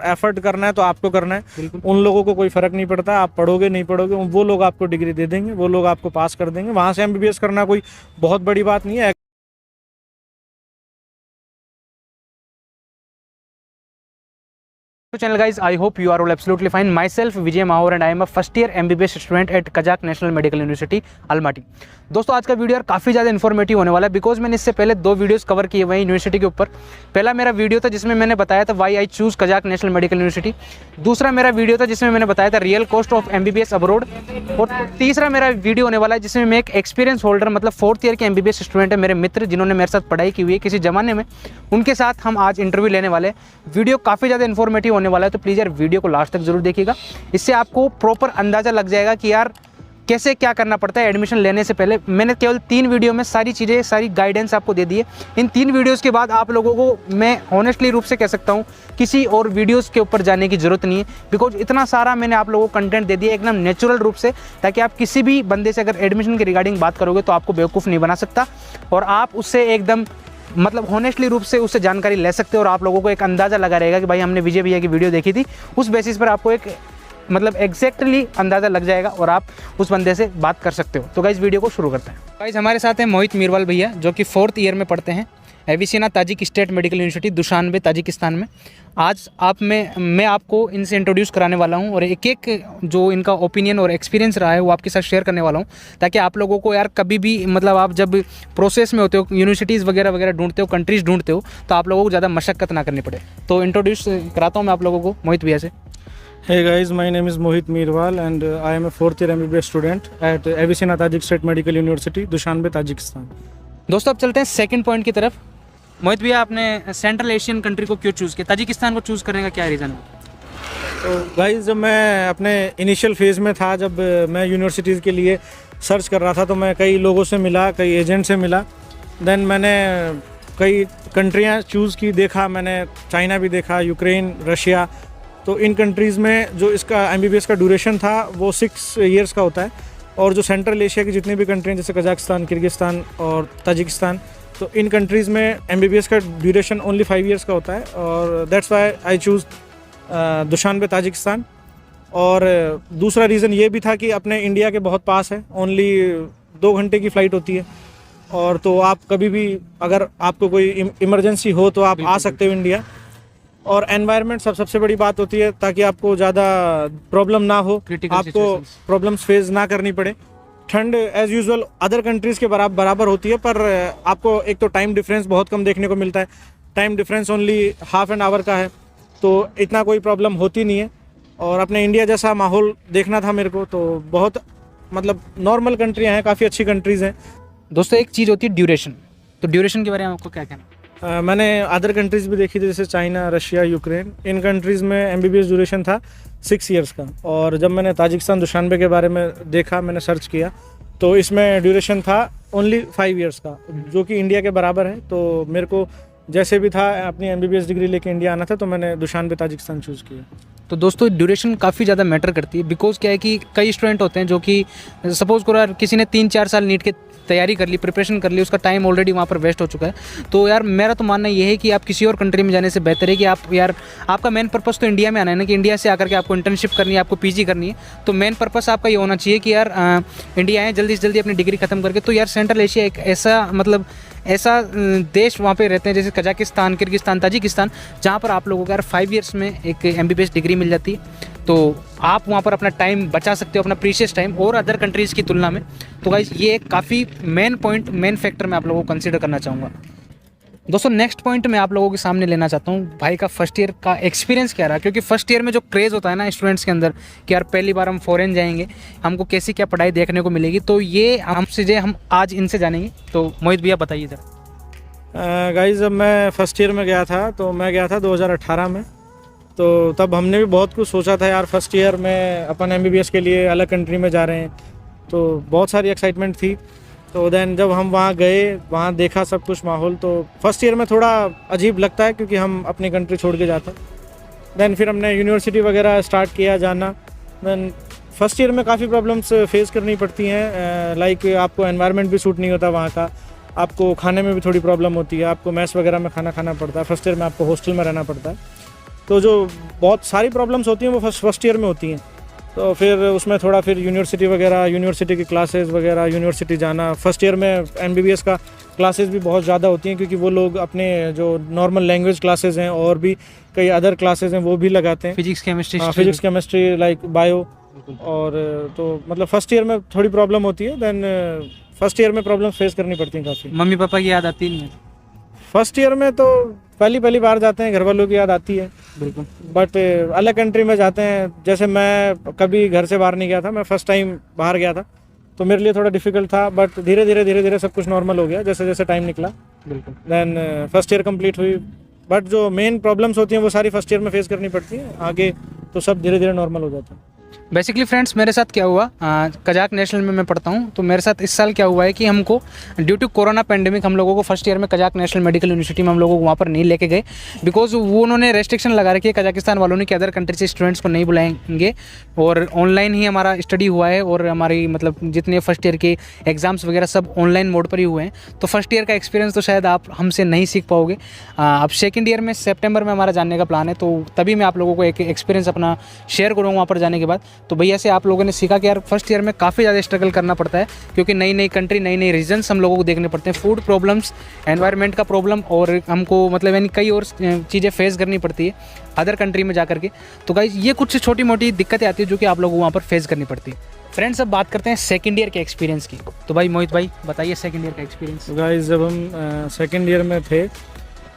Effort करना है तो आपको करना है, बिल्कुल। उन लोगों को कोई फर्क नहीं पड़ता, आप पढ़ोगे नहीं पढ़ोगे, वो लोग आपको डिग्री दे देंगे, वो लोग आपको पास कर देंगे। वहाँ से एमबीबीएस करना कोई बहुत बड़ी बात नहीं है। So channel guys, I hope you are all absolutely fine. Myself Vijay Mahor and I am a first year MBBS student at Kazakh National Medical University, Almaty. दोस्तों आज का वीडियो यार काफ़ी ज़्यादा इन्फॉर्मेटिव होने वाला है, बिकॉज मैंने इससे पहले 2 वीडियोस कवर किए हुए हैं यूनिवर्सिटी के ऊपर। पहला मेरा वीडियो था जिसमें मैंने बताया था why I choose Kazakh national medical university. दूसरा मेरा वीडियो था जिसमें मैंने बताया था real cost of MBBS abroad. और तीसरा मेरा वीडियो होने वाला है जिसमें मैं एक एक्सपीरियंस होल्डर मतलब 4th ईयर के MBBS स्टूडेंट है, मेरे मित्र जिन्होंने मेरे साथ पढ़ाई की हुई है किसी ज़माने में, उनके साथ हम आज इंटरव्यू लेने वाले हैं। वीडियो काफ़ी ज़्यादा इन्फॉर्मेटिव होने वाला है, तो प्लीज़ यार वीडियो को लास्ट तक जरूर देखिएगा। इससे आपको प्रॉपर अंदाज़ा लग जाएगा कि यार कैसे क्या करना पड़ता है एडमिशन लेने से पहले। मैंने केवल 3 वीडियो में सारी चीज़ें, सारी गाइडेंस आपको दे दी है। इन 3 वीडियोस के बाद आप लोगों को मैं ऑनेस्टली रूप से कह सकता हूँ किसी और वीडियोस के ऊपर जाने की ज़रूरत नहीं है, बिकॉज इतना सारा मैंने आप लोगों को कंटेंट दे दिया एकदम नेचुरल रूप से, ताकि आप किसी भी बंदे से अगर एडमिशन के रिगार्डिंग बात करोगे तो आपको बेवकूफ़ नहीं बना सकता और आप उससे एकदम मतलब हॉनेस्टली रूप से उससे जानकारी ले सकते हो और आप लोगों को एक अंदाज़ा लगा रहेगा कि भाई हमने विजय भैया की वीडियो देखी थी, उस बेसिस पर आपको एक मतलब एग्जैक्टली अंदाज़ा लग जाएगा और आप उस बंदे से बात कर सकते हो। तो गाइज़ वीडियो को शुरू करते हैं। गाइज़ हमारे साथ हैं मोहित मीरवाल भैया जो कि 4th ईयर में पढ़ते हैं एविसिना Tajik state medical university Dushanbe Tajikistan में। आज मैं आपको इनसे इंट्रोड्यूस कराने वाला हूं और एक एक जो इनका ओपिनियन और एक्सपीरियंस रहा है वो आपके साथ शेयर करने वाला हूं, ताकि आप लोगों को यार कभी भी मतलब आप जब प्रोसेस में होते हो, यूनिवर्सिटीज़ वगैरह वगैरह ढूंढते हो, कंट्रीज़ ढूंढते हो, तो आप लोगों को ज़्यादा मशक्कत ना करनी पड़े। तो इंट्रोड्यूस कराता हूँ मैं आप लोगों को मोहित भैया से। Hey guys, my name is Mohit Meerwal and I am a 4th year MBBS student at Avicenna Tajik State Medical University, Dushanbe, Tajikistan. दोस्तों अब चलते हैं सेकंड पॉइंट की तरफ। मोहित भैया आपने सेंट्रल एशियन कंट्री को क्यों चूज़ किया, ताजिकिस्तान को चूज़ करने का क्या रीज़न है? तो गाइस जब मैं अपने इनिशियल फेज़ में था, जब मैं यूनिवर्सिटीज़ के लिए सर्च कर रहा था, तो मैं कई लोगों से मिला, कई एजेंट से मिला। देन मैंने कई कंट्रियाँ चूज़ की, देखा मैंने चाइना भी देखा, यूक्रेन, रशिया। तो इन कंट्रीज़ में जो इसका MBBS का ड्यूरेशन था वो 6 ईयर्स का होता है, और जो सेंट्रल एशिया की जितनी भी कंट्री हैं जैसे कजाकिस्तान, किर्गिस्तान और ताजिकिस्तान, तो इन कंट्रीज़ में MBBS का ड्यूरेशन ओनली 5 ईयर्स का होता है। और that's why I choose Dushanbe Tajikistan. और दूसरा रीज़न ये भी था कि अपने इंडिया के बहुत पास है, ओनली 2 घंटे की फ़्लाइट होती है, और तो आप कभी भी अगर आपको कोई इमरजेंसी हो तो आप आ सकते हो इंडिया। और एनवायरनमेंट सबसे बड़ी बात होती है, ताकि आपको ज़्यादा प्रॉब्लम ना हो, आपको प्रॉब्लम्स फेस ना करनी पड़े। ठंड एज़ यूजुअल अदर कंट्रीज़ के बराबर होती है, पर आपको एक तो टाइम डिफरेंस बहुत कम देखने को मिलता है, time difference only ½ an hour का है, तो इतना कोई प्रॉब्लम होती नहीं है। और अपने इंडिया जैसा माहौल देखना था मेरे को, तो बहुत मतलब नॉर्मल कंट्रियाँ हैं, काफ़ी अच्छी कंट्रीज़ हैं। दोस्तों एक चीज़ होती है ड्यूरेशन, तो ड्यूरेशन के बारे में आपको क्या कहना? मैंने अदर कंट्रीज़ भी देखी थी जैसे चाइना, रशिया, यूक्रेन। इन कंट्रीज़ में MBBS ड्यूरेशन था 6 ईयर्स का। और जब मैंने ताजिकिस्तान दुशानबे के बारे में देखा, मैंने सर्च किया, तो इसमें ड्यूरेशन था ओनली 5 ईयर्स का, जो कि इंडिया के बराबर है। तो मेरे को जैसे भी था अपनी MBBS डिग्री लेके इंडिया आना था, तो मैंने दुशानबे ताजिकिस्तान चूज़ किया। तो दोस्तों ड्यूरेशन काफ़ी ज़्यादा मैटर करती है, बिकॉज क्या है कि कई स्टूडेंट होते हैं जो कि सपोज करो यार किसी ने 3-4 साल नीट के तैयारी कर ली, प्रिपरेशन कर ली, उसका टाइम ऑलरेडी वहाँ पर वेस्ट हो चुका है। तो यार मेरा तो मानना ये है कि आप किसी और कंट्री में जाने से बेहतर है कि आप यार आपका मेन पर्पस तो इंडिया में आना है ना, कि इंडिया से आकर के आपको इंटर्नशिप करनी है, आपको PG करनी है। तो मेन पर्पस आपका ये होना चाहिए कि यार इंडिया आए, जल्दी से जल्दी अपनी डिग्री खत्म करके। तो यार सेंट्रल एशिया एक ऐसा देश वहाँ पे रहते हैं जैसे कजाकिस्तान, किर्गिस्तान, ताजिकिस्तान, जहाँ पर आप लोगों को यार 5 ईयर्स में एक MBBS डिग्री मिल जाती है। तो आप वहाँ पर अपना टाइम बचा सकते हो, अपना प्रीशियस टाइम, और अदर कंट्रीज़ की तुलना में। तो गाइस ये काफ़ी मेन पॉइंट, मेन फैक्टर मैं आप लोगों को कंसीडर करना चाहूँगा। दोस्तों नेक्स्ट पॉइंट मैं आप लोगों के सामने लेना चाहता हूँ भाई का फर्स्ट ईयर का एक्सपीरियंस क्या रहा, क्योंकि फर्स्ट ईयर में जो क्रेज़ होता है ना स्टूडेंट्स के अंदर कि यार पहली बार हम फॉरेन जाएंगे, हमको कैसी क्या पढ़ाई देखने को मिलेगी, तो ये हम आज इनसे जानेंगे। तो मोहित भैया बताइए ज़रा। गाइस जब मैं फर्स्ट ईयर में गया था, तो मैं गया था 2018 में। तो तब हमने भी बहुत कुछ सोचा था यार, फर्स्ट ईयर में अपन MBBS के लिए अलग कंट्री में जा रहे हैं, तो बहुत सारी एक्साइटमेंट थी। तो देन जब हम वहाँ गए, वहाँ देखा सब कुछ माहौल, तो फर्स्ट ईयर में थोड़ा अजीब लगता है क्योंकि हम अपनी कंट्री छोड़ के जाते हैं। देन फिर हमने यूनिवर्सिटी वगैरह स्टार्ट किया जाना। देन फर्स्ट ईयर में काफ़ी प्रॉब्लम्स फेस करनी पड़ती हैं, लाइक आपको एनवायरनमेंट भी सूट नहीं होता वहाँ का, आपको खाने में भी थोड़ी प्रॉब्लम होती है, आपको मैस वगैरह में खाना खाना पड़ता है। फर्स्ट ईयर में आपको हॉस्टल में रहना पड़ता है। तो जो बहुत सारी प्रॉब्लम्स होती हैं वो फर्स्ट ईयर में होती हैं। तो फिर उसमें थोड़ा फिर यूनिवर्सिटी की क्लासेस वगैरह, यूनिवर्सिटी जाना। फर्स्ट ईयर में MBBS का क्लासेस भी बहुत ज़्यादा होती हैं, क्योंकि वो लोग अपने जो नॉर्मल लैंग्वेज क्लासेस हैं और भी कई अदर क्लासेस हैं वो भी लगाते हैं, फिजिक्स केमिस्ट्री लाइक बायो। और तो मतलब फर्स्ट ईयर में थोड़ी प्रॉब्लम होती है, देन फर्स्ट ईयर में प्रॉब्लम फेस करनी पड़ती हैं काफ़ी। मम्मी पापा की याद आती नहीं है? फर्स्ट ईयर में तो पहली बार जाते हैं, घर वालों की याद आती है बिल्कुल। बट अलग कंट्री में जाते हैं, जैसे मैं कभी घर से बाहर नहीं गया था, मैं फर्स्ट टाइम बाहर गया था, तो मेरे लिए थोड़ा डिफिकल्ट था, बट धीरे धीरे सब कुछ नॉर्मल हो गया जैसे जैसे टाइम निकला। बिल्कुल। देन फर्स्ट ईयर कंप्लीट हुई, बट जो मेन प्रॉब्लम्स होती हैं वो सारी फर्स्ट ईयर में फेस करनी पड़ती हैं, आगे तो सब धीरे धीरे नॉर्मल हो जाता है। बेसिकली फ्रेंड्स, मेरे साथ क्या हुआ, कजाक नेशनल में मैं पढ़ता हूँ, तो मेरे साथ इस साल क्या हुआ है कि हमको ड्यू टू कोरोना पेंडेमिक हम लोगों को फर्स्ट ईयर में कजाक नेशनल मेडिकल यूनिवर्सिटी में हम लोगों को वहाँ पर नहीं लेके गए, बिकॉज वो उन्होंने रेस्ट्रिक्शन लगा रखी है कजाकिस्तान वालों ने कि अदर कंट्री से स्टूडेंट्स को नहीं बुलाएंगे, और ऑनलाइन ही हमारा स्टडी हुआ है, और हमारी मतलब जितने फर्स्ट ईयर के एग्जाम्स वगैरह सब ऑनलाइन मोड पर ही हुए हैं। तो फर्स्ट ईयर का एक्सपीरियंस तो शायद आप हमसे नहीं सीख पाओगे। अब सेकेंड ईयर में सितंबर में हमारा जानने का प्लान है, तो तभी मैं आप लोगों को एक एक्सपीरियंस अपना शेयर करूँगा वहाँ पर जाने के बाद। तो भैया से आप लोगों ने सीखा कि यार फर्स्ट ईयर में काफ़ी ज़्यादा स्ट्रगल करना पड़ता है, क्योंकि नई नई कंट्री, नई नई रीजन्स हम लोगों को देखने पड़ते हैं, फूड प्रॉब्लम्स, एनवायरनमेंट का प्रॉब्लम, और हमको मतलब यानी कई और चीज़ें फेस करनी पड़ती है अदर कंट्री में जा करके। तो गाइस ये कुछ छोटी मोटी दिक्कतें आती है जो कि आप लोगों को वहाँ पर फेस करनी पड़ती है। फ्रेंड्स, अब बात करते हैं सेकेंड ईयर के एक्सपीरियंस की। तो भाई मोहित भाई बताइए सेकेंड ईयर का एक्सपीरियंस। गाइस जब हम सेकेंड ईयर में थे,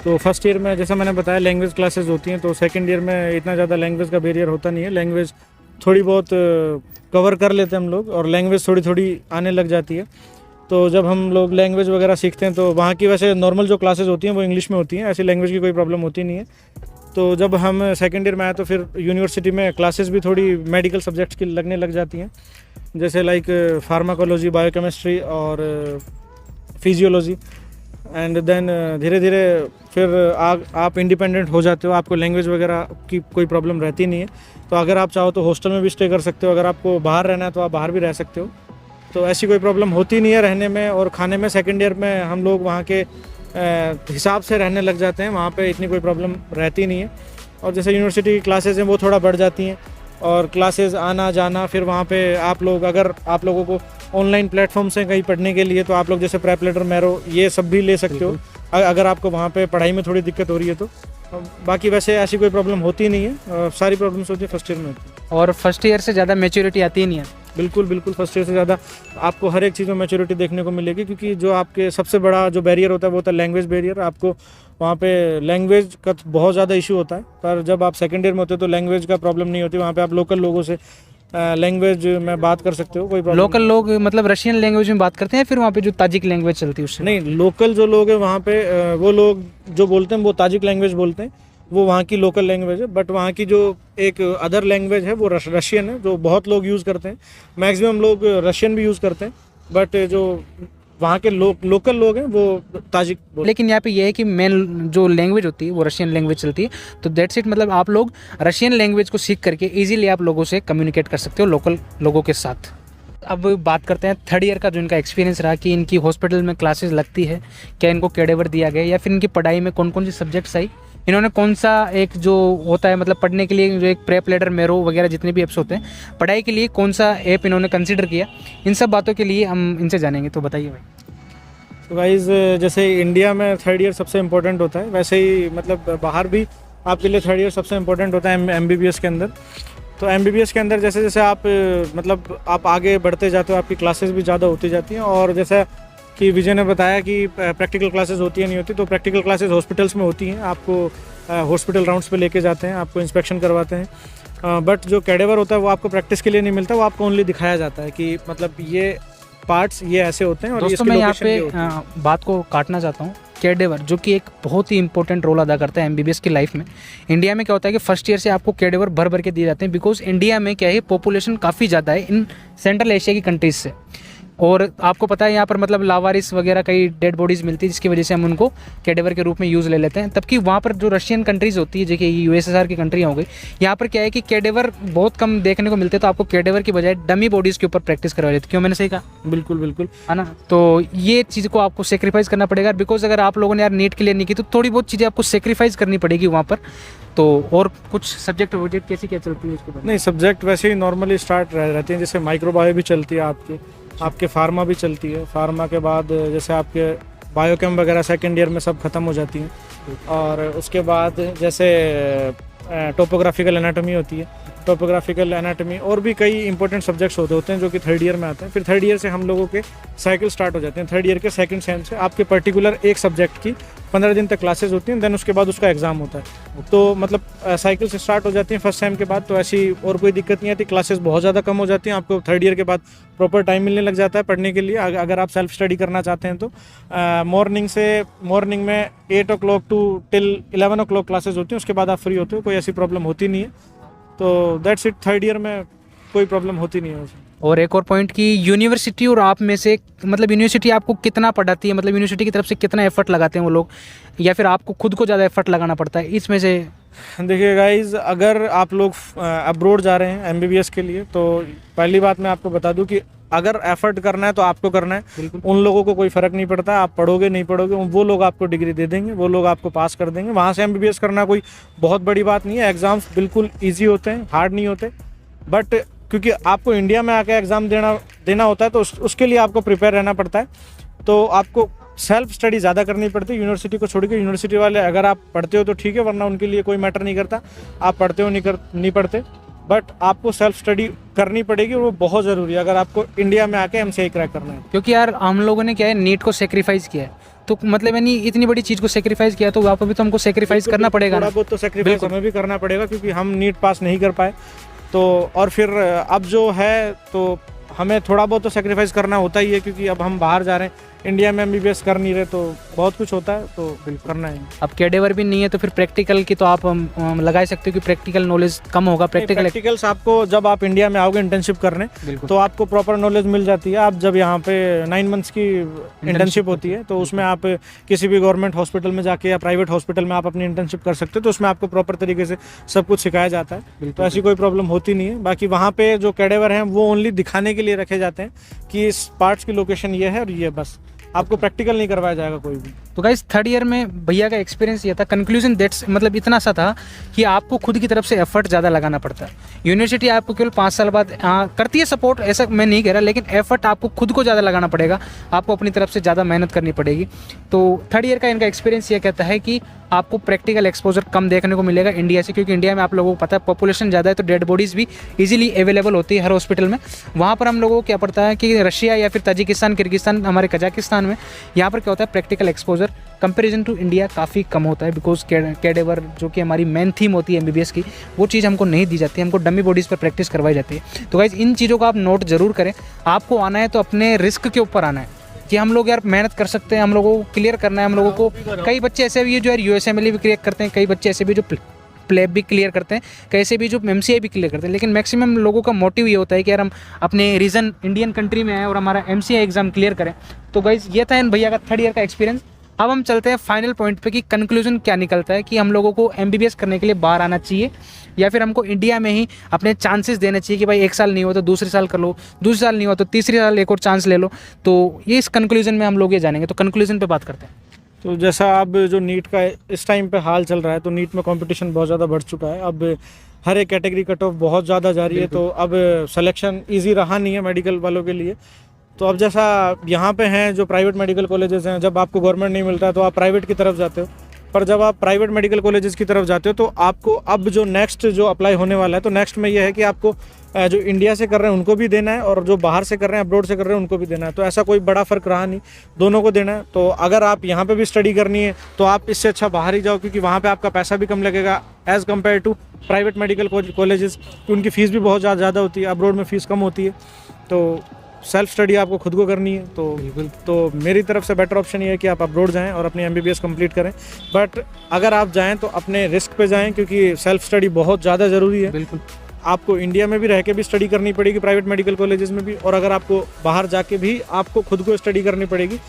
तो फर्स्ट ईयर में जैसा मैंने बताया लैंग्वेज क्लासेस होती हैं, तो सेकेंड ईयर में इतना ज़्यादा लैंग्वेज का बैरियर होता नहीं है, लैंग्वेज थोड़ी बहुत कवर कर लेते हैं हम लोग, और लैंग्वेज थोड़ी थोड़ी आने लग जाती है। तो जब हम लोग लैंग्वेज वगैरह सीखते हैं, तो वहाँ की वैसे नॉर्मल जो क्लासेस होती हैं वो इंग्लिश में होती हैं, ऐसी लैंग्वेज की कोई प्रॉब्लम होती नहीं है। तो जब हम सेकेंड ईयर में आए, तो फिर यूनिवर्सिटी में क्लासेस भी थोड़ी मेडिकल सब्जेक्ट्स की लगने लग जाती हैं, जैसे लाइक फार्माकोलॉजी, बायोकेमिस्ट्री और फिजियोलॉजी। एंड देन धीरे धीरे फिर आप इंडिपेंडेंट हो जाते हो, आपको लैंग्वेज वगैरह की कोई प्रॉब्लम रहती नहीं है। तो अगर आप चाहो तो हॉस्टल में भी स्टे कर सकते हो, अगर आपको बाहर रहना है तो आप बाहर भी रह सकते हो, तो ऐसी कोई प्रॉब्लम होती नहीं है रहने में और खाने में। सेकेंड ईयर में हम लोग वहाँ के हिसाब से रहने लग जाते हैं, वहाँ पे इतनी कोई प्रॉब्लम रहती नहीं है। और जैसे यूनिवर्सिटी की क्लासेस हैं वो थोड़ा बढ़ जाती हैं, और क्लासेस आना जाना, फिर वहाँ पे आप लोग, अगर आप लोगों को ऑनलाइन प्लेटफॉर्म से कहीं पढ़ने के लिए, तो आप लोग जैसे प्रेप लेटर, मैरो, ये सब भी ले सकते हो अगर आपको वहाँ पे पढ़ाई में थोड़ी दिक्कत हो रही है तो। बाकी वैसे ऐसी कोई प्रॉब्लम होती नहीं है, सारी प्रॉब्लम्स होती है फर्स्ट ईयर में होती है। और फर्स्ट ईयर से ज़्यादा मैच्योरिटी आती ही नहीं है। बिल्कुल फर्स्ट ईयर से ज़्यादा आपको हर एक चीज़ में मैच्योरिटी देखने को मिलेगी, क्योंकि जो आपके सबसे बड़ा जो बैरियर होता है वो होता है लैंग्वेज बैरियर। आपको वहाँ पे लैंग्वेज का बहुत ज़्यादा इशू होता है, पर जब आप सेकेंड ईयर में होते हो तो लैंग्वेज का प्रॉब्लम नहीं होती। वहाँ पे आप लोकल लोगों से लैंग्वेज में बात कर सकते हो, कोई प्रॉब्लम। लोकल लोग मतलब रशियन लैंग्वेज में बात करते हैं, फिर वहाँ पे जो ताजिक लैंग्वेज चलती है उससे? नहीं, लोकल जो लोग हैं वहाँ पे वो लोग जो बोलते हैं वो ताजिक लैंग्वेज बोलते हैं, वो वहाँ की लोकल लैंग्वेज है। बट वहाँ की जो एक अदर लैंग्वेज है वो रशियन है, जो बहुत लोग यूज़ करते हैं। मैक्सिमम लोग रशियन भी यूज़ करते हैं, बट जो वहाँ के लोकल लोग हैं वो ताजिक। लेकिन यहाँ पे ये है कि मेन जो लैंग्वेज होती है वो रशियन लैंग्वेज चलती है, तो दैट्स इट। मतलब आप लोग रशियन लैंग्वेज को सीख करके इजीली आप लोगों से कम्युनिकेट कर सकते हो लोकल लोगों के साथ। अब बात करते हैं थर्ड ईयर का, जो इनका एक्सपीरियंस रहा कि इनकी हॉस्पिटल में क्लासेस लगती है, क्या इनको कैडेवर दिया गया, या फिर इनकी पढ़ाई में कौन कौन सी सब्जेक्ट्स आई, इन्होंने कौन सा एक जो होता है मतलब पढ़ने के लिए जो एक प्रेप लेटर, मैरो वगैरह जितने भी ऐप्स होते हैं, पढ़ाई के लिए कौन सा ऐप इन्होंने कंसिडर किया, इन सब बातों के लिए हम इनसे जानेंगे। तो बताइए भाई। तो गाइस जैसे इंडिया में थर्ड ईयर सबसे इम्पोर्टेंट होता है, वैसे ही मतलब बाहर भी आपके लिए थर्ड ईयर सबसे इम्पोर्टेंट होता है MBBS के अंदर। तो MBBS के अंदर जैसे जैसे आप मतलब आप आगे बढ़ते जाते हो, आपकी क्लासेस भी ज़्यादा होती जाती हैं। और जैसा कि विजय ने बताया कि प्रैक्टिकल क्लासेस होती है नहीं होती, तो प्रैक्टिकल क्लासेस हॉस्पिटल्स में होती हैं, आपको हॉस्पिटल राउंड्स पे लेके जाते हैं, आपको इंस्पेक्शन करवाते हैं। बट जो कैडेवर होता है वो आपको प्रैक्टिस के लिए नहीं मिलता, वो आपको ओनली दिखाया जाता है कि मतलब ये पार्ट्स ये ऐसे होते हैं। और दोस्तों मैं यहाँ पे बात को काटना चाहता हूँ। कैडेवर जो कि एक बहुत ही इंपॉर्टेंट रोल अदा करता है MBBS की लाइफ में। इंडिया में क्या होता है कि फर्स्ट ईयर से आपको कैडेवर भर भर के दिए जाते हैं, बिकॉज इंडिया में क्या है, पॉपुलेशन काफ़ी ज़्यादा है इन सेंट्रल एशिया की कंट्रीज से। और आपको पता है यहाँ पर मतलब लावारिस वगैरह कई डेड बॉडीज़ मिलती है, जिसकी वजह से हम उनको कैडेवर के रूप में यूज़ ले लेते हैं। तबकि वहाँ पर जो रशियन कंट्रीज़ होती है, जो कि यूएसएसआर की कंट्रियाँ हो गई, यहाँ पर क्या है कि कैडेवर बहुत कम देखने को मिलते हैं, तो आपको कैडेवर की बजाय डमी बॉडीज़ के ऊपर प्रैक्टिस करवा लेते। क्यों, मैंने सही कहा? बिल्कुल बिल्कुल, है ना। तो ये चीज़ को आपको सेक्रीफाइस करना पड़ेगा, बिकॉज अगर आप लोगों ने यार नीट क्लियर नहीं की तो थोड़ी बहुत चीज़ें आपको सेक्रीफाइस करनी पड़ेगी वहाँ पर। तो और कुछ सब्जेक्ट वोजेक्ट कैसी क्या चलती है इसके बाद? नहीं सब्जेक्ट वैसे ही नॉर्मली स्टार्ट रहते हैं, जैसे माइक्रोबायो भी चलती है आपके फार्मा भी चलती है। फार्मा के बाद जैसे आपके बायोकेम वगैरह सेकेंड ईयर में सब खत्म हो जाती हैं। और उसके बाद जैसे टोपोग्राफिकल एनाटॉमी होती है, टोपोग्राफिकल एनाटॉमी और भी कई इंपॉर्टेंट सब्जेक्ट्स होते हैं जो कि थर्ड ईयर में आते हैं। फिर थर्ड ईयर से हम लोगों के साइकिल स्टार्ट हो जाते हैं। थर्ड ईयर के सेकंड सेम से आपके पर्टिकुलर एक सब्जेक्ट की 15 दिन तक क्लासेस होती हैं, देन उसके बाद उसका एग्जाम होता है। तो मतलब साइकिल से स्टार्ट हो जाती हैं फर्स्ट सेम के बाद, तो ऐसी और कोई दिक्कत नहीं आती। क्लासेस बहुत ज़्यादा कम हो जाती हैं, आपको थर्ड ईयर के बाद प्रॉपर टाइम मिलने लग जाता है पढ़ने के लिए। अगर आप सेल्फ स्टडी करना चाहते हैं तो मॉर्निंग में 8 o'clock to till 11 o'clock classes होती हैं, उसके बाद आप फ्री होते हो, कोई ऐसी प्रॉब्लम होती नहीं है। तो दैट्स इट, थर्ड ईयर में कोई प्रॉब्लम होती नहीं है वैसे। और एक और पॉइंट कि यूनिवर्सिटी और आप में से मतलब यूनिवर्सिटी आपको कितना पढ़ाती है, मतलब यूनिवर्सिटी की तरफ से कितना एफर्ट लगाते हैं वो लोग, या फिर आपको खुद को ज़्यादा एफर्ट लगाना पड़ता है इसमें से? देखिए गाइज, अगर आप लोग अब्रोड जा रहे हैं एमबीबीएस के लिए, तो पहली बात मैं आपको बता दूं कि अगर एफर्ट करना है तो आपको करना है। उन लोगों को कोई फ़र्क नहीं पड़ता, आप पढ़ोगे नहीं पढ़ोगे, वो लोग आपको डिग्री दे देंगे, वो लोग आपको पास कर देंगे। वहाँ से एमबीबीएस करना कोई बहुत बड़ी बात नहीं है। एग्ज़ाम्स बिल्कुल ईजी होते हैं, हार्ड नहीं होते। बट क्योंकि आपको इंडिया में आकर एग्ज़ाम देना होता है, तो उसके लिए आपको प्रिपेयर रहना पड़ता है। तो आपको सेल्फ स्टडी ज़्यादा करनी पड़ती है यूनिवर्सिटी को छोड़ के। यूनिवर्सिटी वाले अगर आप पढ़ते हो तो ठीक है, वरना उनके लिए कोई मैटर नहीं करता, आप पढ़ते हो नहीं पढ़ते। बट आपको सेल्फ स्टडी करनी पड़ेगी, और वो बहुत ज़रूरी है अगर आपको इंडिया में आके एमसीआई क्रैक करना है। क्योंकि यार हम लोगों ने क्या है, नीट को सेक्रीफाइस किया है, तो मतलब यानी इतनी बड़ी चीज़ को सेक्रीफाइस किया, तो वहाँ पर भी तो हमको सेक्रीफाइस करना पड़ेगा ना। थोड़ा बहुत तो सेक्रीफाइस हमें भी करना पड़ेगा, क्योंकि हम नीट पास नहीं कर पाए। तो और फिर अब जो है तो हमें थोड़ा बहुत तो सेक्रीफाइस करना होता ही है, क्योंकि अब हम बाहर जा रहे हैं, इंडिया में एमबीबीएस कर नहीं रहे, तो बहुत कुछ होता है, तो बिल्कुल करना है। अब कैडेवर भी नहीं है तो फिर प्रैक्टिकल की तो आप लगा सकते हो कि प्रैक्टिकल नॉलेज कम होगा। प्रैक्टिकल्स आपको जब आप इंडिया में आओगे इंटर्नशिप करने, तो आपको प्रॉपर नॉलेज मिल जाती है। आप जब यहाँ पे 9 months की इंटर्नशिप होती है, तो उसमें आप किसी भी गवर्नमेंट हॉस्पिटल में जाके या प्राइवेट हॉस्पिटल में आप अपनी इंटर्नशिप कर सकते हो, तो उसमें आपको प्रॉपर तरीके से सब कुछ सिखाया जाता है। तो ऐसी कोई प्रॉब्लम होती नहीं है। बाकी वहाँ पे जो कैडेवर हैं वो ओनली दिखाने के लिए रखे जाते हैं कि इस पार्ट्स की लोकेशन ये है और ये, बस आपको प्रैक्टिकल नहीं करवाया जाएगा कोई भी। तो गाइस थर्ड ईयर में भैया का एक्सपीरियंस ये था, कंक्लूजन दैट्स मतलब इतना सा था कि आपको खुद की तरफ से एफर्ट ज़्यादा लगाना पड़ता है। यूनिवर्सिटी आपको केवल 5 साल बाद करती है सपोर्ट, ऐसा मैं नहीं कह रहा, लेकिन एफर्ट आपको खुद को ज़्यादा लगाना पड़ेगा, आपको अपनी तरफ से ज़्यादा मेहनत करनी पड़ेगी। तो थर्ड ईयर का इनका एक्सपीरियंस ये कहता है कि आपको प्रैक्टिकल एक्सपोजर कम देखने को मिलेगा इंडिया से, क्योंकि इंडिया में आप लोगों को पता है पॉपुलेशन ज़्यादा है, तो डेड बॉडीज़ भी इजीली अवेलेबल होती है हर हॉस्पिटल में। वहाँ पर हम लोगों को क्या पड़ता है कि रशिया या फिर ताजिकिस्तान, किर्गिस्तान, हमारे कजाकिस्तान में यहाँ पर क्या होता है, practical exposure comparison to India काफ़ी कम होता है। बिकॉज कैडेवर जो कि हमारी मेन थीम होती है एमबीबीएस की, वो चीज़ हमको नहीं दी जाती है, हमको डमी बॉडीज़ पर प्रैक्टिस करवाई जाती है। तो गाइज इन चीज़ों को आप नोट जरूर करें। आपको आना है तो अपने रिस्क के ऊपर आना है कि हम लोग यार मेहनत कर सकते हैं, हम लोगों को क्लियर करना है। हम लोगों को कई बच्चे ऐसे भी है जो यार यूएसएमएल भी क्लियर करते हैं, कई बच्चे ऐसे भी जो प्लेब भी क्लियर करते हैं, कैसे भी जो एमसीआई भी क्लियर करते हैं। लेकिन मैक्सिमम लोगों का मोटिव ये होता है कि यार हम अपने रीजन इंडियन कंट्री में आए और हमारा एमसीआई एग्जाम क्लियर करें। तो गाइज ये था इन भैया का थर्ड ईयर का एक्सपीरियंस। अब हम चलते हैं फाइनल पॉइंट पे कि कंक्लूजन क्या निकलता है कि हम लोगों को एमबीबीएस करने के लिए बाहर आना चाहिए, या फिर हमको इंडिया में ही अपने चांसेस देने चाहिए कि भाई 1 साल नहीं हो तो दूसरे साल कर लो, दूसरे साल नहीं हो तो तीसरे साल एक और चांस ले लो। तो ये इस कंक्लूजन में हम लोग ये जानेंगे। तो कंक्लूजन पे बात करते हैं। तो जैसा अब जो नीट का इस टाइम पे हाल चल रहा है, तो नीट में कंपटीशन बहुत ज़्यादा बढ़ चुका है। अब हर एक कैटेगरी कट ऑफ बहुत ज़्यादा जा रही है, तो अब सिलेक्शन इजी रहा नहीं है मेडिकल वालों के लिए। तो अब जैसा यहाँ पे हैं जो प्राइवेट मेडिकल कॉलेजेस हैं, जब आपको गवर्नमेंट नहीं मिलता है तो आप प्राइवेट की तरफ जाते हो, पर जब आप प्राइवेट मेडिकल कॉलेजेस की तरफ जाते हो तो आपको अब जो नेक्स्ट जो अप्लाई होने वाला है, तो नेक्स्ट में यह है कि आपको जो इंडिया से कर रहे हैं उनको भी देना है, और जो बाहर से कर रहे हैं, अब्रॉड से कर रहे हैं, उनको भी देना है। तो ऐसा कोई बड़ा फ़र्क रहा नहीं, दोनों को देना है। तो अगर आप यहाँ पे भी स्टडी करनी है तो आप इससे अच्छा बाहर ही जाओ, क्योंकि वहाँ पे आपका पैसा भी कम लगेगा as compare to private medical colleges, कि उनकी फ़ीस भी बहुत ज़्यादा होती है, अब्रॉड में फ़ीस कम होती है। तो सेल्फ स्टडी आपको खुद को करनी है। तो मेरी तरफ से बेटर ऑप्शन ये है कि आप अब्रॉड जाएं और अपनी एमबीबीएस कंप्लीट करें। बट अगर आप जाएं तो अपने रिस्क पे जाएं, क्योंकि सेल्फ स्टडी बहुत ज़्यादा ज़रूरी है। बिल्कुल, आपको इंडिया में भी रह के भी स्टडी करनी पड़ेगी प्राइवेट मेडिकल कॉलेजेस में भी, और अगर आपको बाहर जाके भी आपको खुद को स्टडी करनी पड़ेगी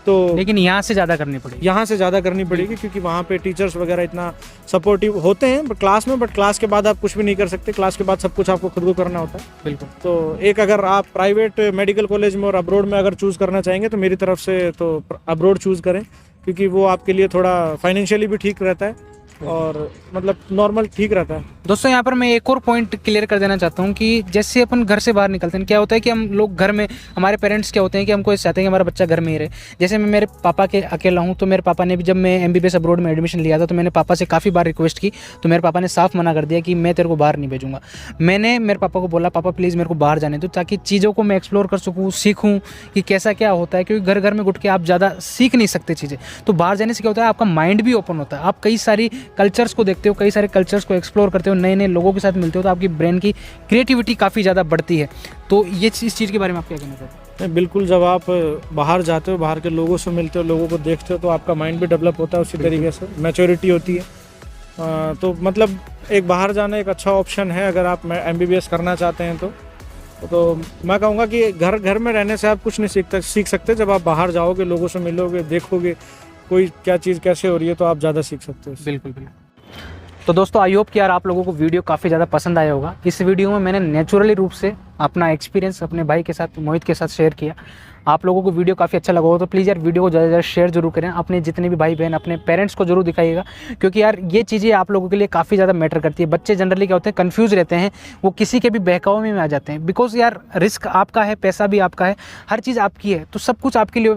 तो लेकिन यहाँ से ज़्यादा करनी पड़ेगी। यहाँ से ज़्यादा करनी पड़ेगी, क्योंकि वहाँ पे टीचर्स वगैरह इतना सपोर्टिव होते हैं क्लास में, बट क्लास के बाद आप कुछ भी नहीं कर सकते, क्लास के बाद सब कुछ आपको खुद को करना होता है। बिल्कुल। तो एक अगर आप प्राइवेट मेडिकल कॉलेज में और अब्रोड में अगर चूज़ करना चाहेंगे तो मेरी तरफ से तो अब्रोड चूज़ करें, क्योंकि वो आपके लिए थोड़ा फाइनेंशियली भी ठीक रहता है और मतलब नॉर्मल ठीक रहता है। दोस्तों यहाँ पर मैं एक और पॉइंट क्लियर कर देना चाहता हूँ कि जैसे अपन घर से बाहर निकलते हैं, क्या होता है कि हम लोग घर में, हमारे पेरेंट्स क्या होते हैं कि हमको ऐसे चाहते हैं कि हमारा बच्चा घर में ही रहे। जैसे मैं मेरे पापा के अकेला हूँ, तो मेरे पापा ने भी, जब मैं MBBS अब्रोड में एडमिशन लिया था, तो मैंने पापा से काफ़ी बार रिक्वेस्ट की, तो मेरे पापा ने साफ मना कर दिया कि मैं तेरे को बाहर नहीं भेजूँगा। मैंने मेरे पापा को बोला, पापा प्लीज़ मेरे को बाहर जाने दो, ताकि चीज़ों को मैं एक्सप्लोर कर सकूँ, सीखूँ कि कैसा क्या होता है, क्योंकि घर घर में घुट के आप ज़्यादा सीख नहीं सकते चीज़ें। तो बाहर जाने से क्या होता है, आपका माइंड भी ओपन होता है, आप कई सारी कल्चर्स को देखते हो, कई सारे कल्चर्स को एक्सप्लोर करते हो, नए नए लोगों के साथ मिलते हो, तो आपकी ब्रेन की क्रिएटिविटी काफ़ी ज़्यादा बढ़ती है। तो ये इस चीज़ के बारे में आप क्या कहना चाहते हैं? बिल्कुल, जब आप बाहर जाते हो, बाहर के लोगों से मिलते हो, लोगों को देखते हो, तो आपका माइंड भी डेवलप होता है, उसी तरीके से मैच्योरिटी होती है। तो मतलब एक बाहर जाना एक अच्छा ऑप्शन है अगर आप MBBS करना चाहते हैं तो मैं कहूँगा कि घर में रहने से आप कुछ नहीं सीख सकते। जब आप बाहर जाओगे, लोगों से मिलोगे, देखोगे कोई क्या चीज़ कैसे हो रही है, तो आप ज़्यादा सीख सकते हो। बिल्कुल बिल्कुल। तो दोस्तों आई होप कि यार आप लोगों को वीडियो काफ़ी ज़्यादा पसंद आया होगा। इस वीडियो में मैंने नेचुरली रूप से अपना एक्सपीरियंस अपने भाई के साथ, मोहित के साथ शेयर किया। आप लोगों को वीडियो काफ़ी अच्छा लगा हो तो प्लीज़ यार वीडियो को ज़्यादा से ज़्यादा शेयर जरूर करें, अपने जितने भी भाई बहन, अपने पेरेंट्स को जरूर दिखाइएगा, क्योंकि यार ये चीज़ें आप लोगों के लिए काफ़ी ज़्यादा मैटर करती है। बच्चे जनरली क्या होते हैं, कन्फ्यूज़ रहते हैं, वो किसी के भी बहकावे में आ जाते हैं, बिकॉज यार रिस्क आपका है, पैसा भी आपका है, हर चीज़ आपकी है, तो सब कुछ आपके लिए,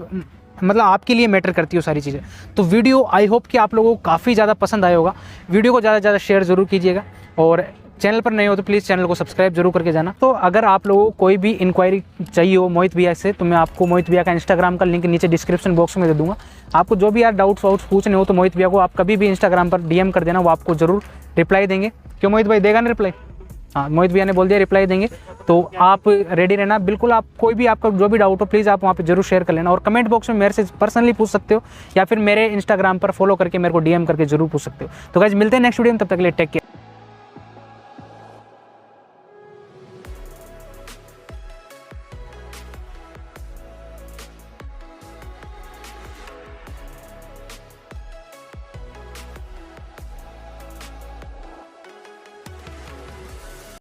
मतलब आपके लिए मैटर करती है वो सारी चीज़ें। तो वीडियो आई होप कि आप लोगों को काफ़ी ज़्यादा पसंद आया होगा। वीडियो को ज़्यादा से ज़्यादा शेयर ज़रूर कीजिएगा, और चैनल पर नए हो तो प्लीज़ चैनल को सब्सक्राइब जरूर करके जाना। तो अगर आप लोगों को कोई भी इंक्वायरी चाहिए हो मोहित भैया से, तो मैं आपको मोहित भैया का इंस्टाग्राम का लिंक नीचे डिस्क्रिप्शन बॉक्स में दे दूँगा। आपको जो भी यार डाउट्स पूछने हो तो मोहित भैया को आप कभी भी इंस्टाग्राम पर DM कर देना, वो आपको ज़रूर रिप्लाई देंगे। क्यों मोहित भाई, देगा ना रिप्लाई? हाँ, मोहित भैया ने बोल दिया रिप्लाई देंगे, तो आप रेडी रहना बिल्कुल। आप कोई भी आपका जो भी डाउट हो प्लीज़ आप वहाँ पे जरूर शेयर कर लेना, और कमेंट बॉक्स में मेरे से पर्सनली पूछ सकते हो, या फिर मेरे इंस्टाग्राम पर फॉलो करके मेरे को DM करके जरूर पूछ सकते हो। तो गाइस मिलते हैं नेक्स्ट वीडियो में, तब तक के लिए टेक केयर।